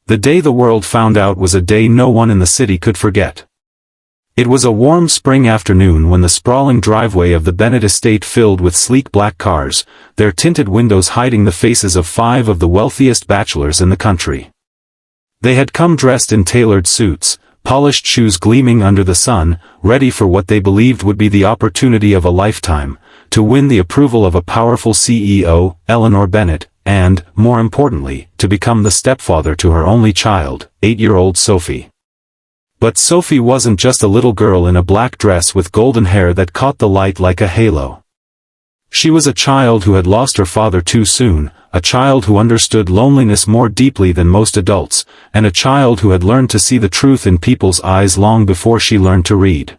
The day the world found out was a day no one in the city could forget. It was a warm spring afternoon when the sprawling driveway of the Bennett estate filled with sleek black cars, their tinted windows hiding the faces of 5 of the wealthiest bachelors in the country. They had come dressed in tailored suits, polished shoes gleaming under the sun, ready for what they believed would be the opportunity of a lifetime, to win the approval of a powerful CEO, Eleanor Bennett, and, more importantly, to become the stepfather to her only child, 8-year-old Sophie. But Sophie wasn't just a little girl in a black dress with golden hair that caught the light like a halo. She was a child who had lost her father too soon, a child who understood loneliness more deeply than most adults, and a child who had learned to see the truth in people's eyes long before she learned to read.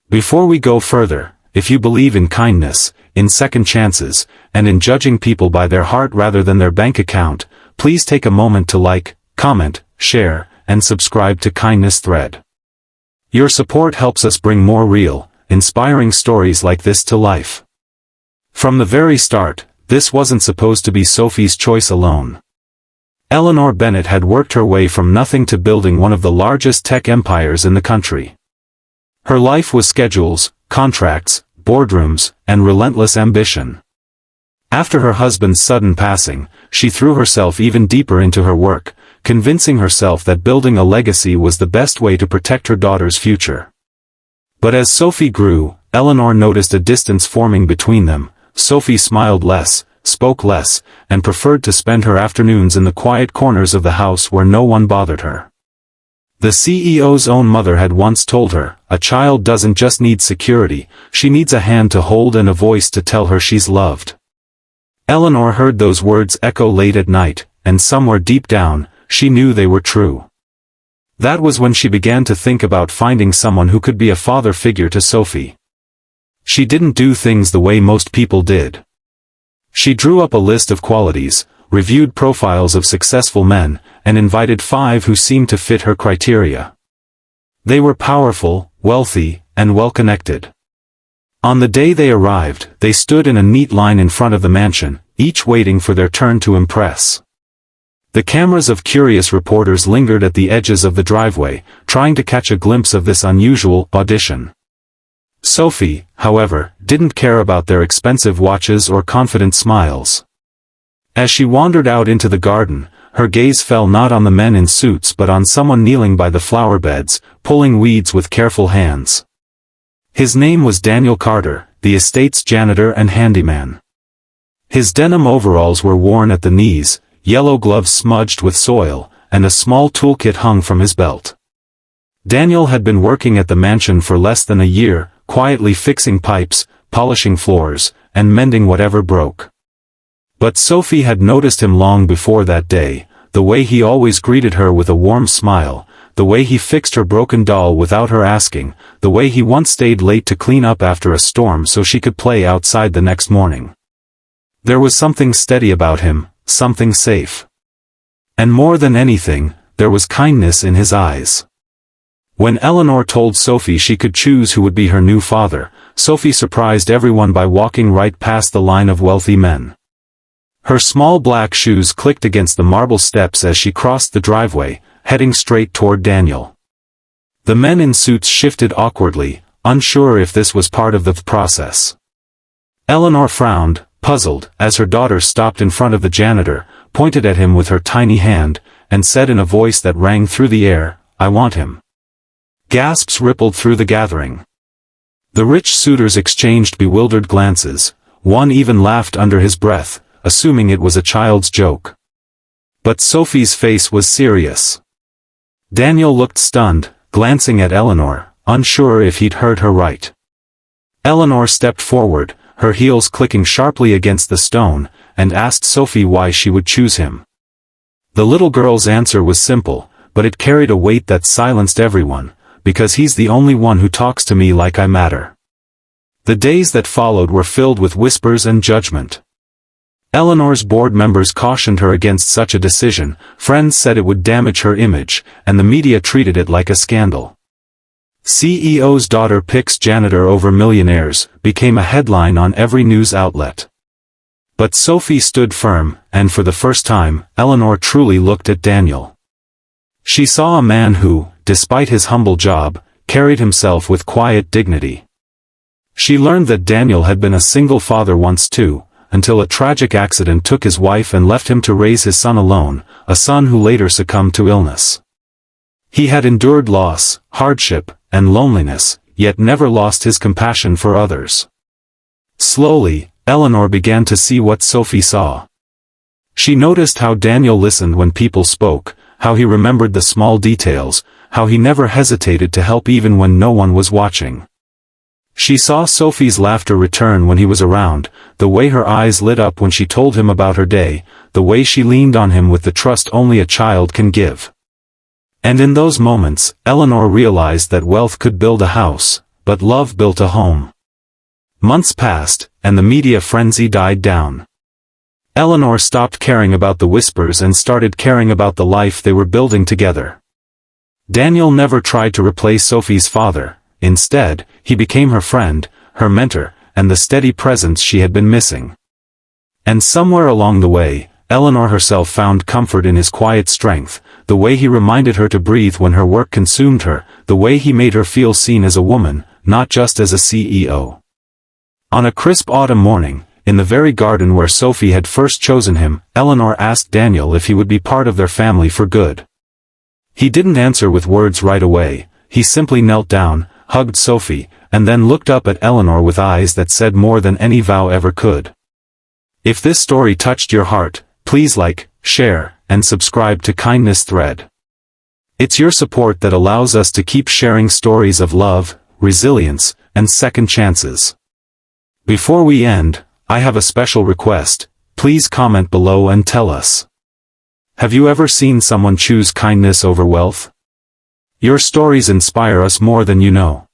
Before we go further, if you believe in kindness, in second chances, and in judging people by their heart rather than their bank account, please take a moment to like, comment, share, and subscribe to Kindness Thread. Your support helps us bring more real, inspiring stories like this to life. From the very start, this wasn't supposed to be Sophie's choice alone. Eleanor Bennett had worked her way from nothing to building one of the largest tech empires in the country. Her life was schedules, contracts, boardrooms, and relentless ambition. After her husband's sudden passing, she threw herself even deeper into her work, convincing herself that building a legacy was the best way to protect her daughter's future. But as Sophie grew, Eleanor noticed a distance forming between them. Sophie smiled less, spoke less, and preferred to spend her afternoons in the quiet corners of the house where no one bothered her. The CEO's own mother had once told her, "A child doesn't just need security, she needs a hand to hold and a voice to tell her she's loved." Eleanor heard those words echo late at night, and somewhere deep down, she knew they were true. That was when she began to think about finding someone who could be a father figure to Sophie. She didn't do things the way most people did. She drew up a list of qualities, reviewed profiles of successful men, and invited 5 who seemed to fit her criteria. They were powerful, wealthy, and well-connected. On the day they arrived, they stood in a neat line in front of the mansion, each waiting for their turn to impress. The cameras of curious reporters lingered at the edges of the driveway, trying to catch a glimpse of this unusual audition. Sophie, however, didn't care about their expensive watches or confident smiles. As she wandered out into the garden, her gaze fell not on the men in suits but on someone kneeling by the flower beds, pulling weeds with careful hands. His name was Daniel Carter, the estate's janitor and handyman. His denim overalls were worn at the knees, yellow gloves smudged with soil, and a small toolkit hung from his belt. Daniel had been working at the mansion for less than a year, quietly fixing pipes, polishing floors, and mending whatever broke. But Sophie had noticed him long before that day, the way he always greeted her with a warm smile, the way he fixed her broken doll without her asking, the way he once stayed late to clean up after a storm so she could play outside the next morning. There was something steady about him, something safe. And more than anything, there was kindness in his eyes. When Eleanor told Sophie she could choose who would be her new father, Sophie surprised everyone by walking right past the line of wealthy men. Her small black shoes clicked against the marble steps as she crossed the driveway, heading straight toward Daniel. The men in suits shifted awkwardly, unsure if this was part of the process. Eleanor frowned, puzzled, as her daughter stopped in front of the janitor, pointed at him with her tiny hand, and said in a voice that rang through the air, "I want him." Gasps rippled through the gathering. The Rich Suitors exchanged bewildered glances, one even laughed under his breath, assuming it was a child's joke. But Sophie's face was serious. Daniel looked stunned, glancing at Eleanor, unsure if he'd heard her right. Eleanor stepped forward, her heels clicking sharply against the stone, and asked Sophie why she would choose him. The little girl's answer was simple, but it carried a weight that silenced everyone, "Because he's the only one who talks to me like I matter." The days that followed were filled with whispers and judgment. Eleanor's board members cautioned her against such a decision, friends said it would damage her image, and the media treated it like a scandal. "CEO's daughter picks janitor over millionaires" became a headline on every news outlet. But Sophie stood firm, and for the first time, Eleanor truly looked at Daniel. She saw a man who, despite his humble job, carried himself with quiet dignity. She learned that Daniel had been a single father once too, until a tragic accident took his wife and left him to raise his son alone, a son who later succumbed to illness. He had endured loss, hardship, and loneliness, yet never lost his compassion for others. Slowly, Eleanor began to see what Sophie saw. She noticed how Daniel listened when people spoke, how he remembered the small details, how he never hesitated to help even when no one was watching. She saw Sophie's laughter return when he was around, the way her eyes lit up when she told him about her day, the way she leaned on him with the trust only a child can give. And in those moments, Eleanor realized that wealth could build a house, but love built a home. Months passed, and the media frenzy died down. Eleanor stopped caring about the whispers and started caring about the life they were building together. Daniel never tried to replace Sophie's father. Instead, he became her friend, her mentor, and the steady presence she had been missing. And somewhere along the way, Eleanor herself found comfort in his quiet strength, the way he reminded her to breathe when her work consumed her, the way he made her feel seen as a woman, not just as a CEO. On a crisp autumn morning, in the very garden where Sophie had first chosen him, Eleanor asked Daniel if he would be part of their family for good. He didn't answer with words right away. He simply knelt down, hugged Sophie, and then looked up at Eleanor with eyes that said more than any vow ever could. If this story touched your heart, please like, share, and subscribe to Kindness Thread. It's your support that allows us to keep sharing stories of love, resilience, and second chances. Before we end, I have a special request. Please comment below and tell us. Have you ever seen someone choose kindness over wealth? Your stories inspire us more than you know.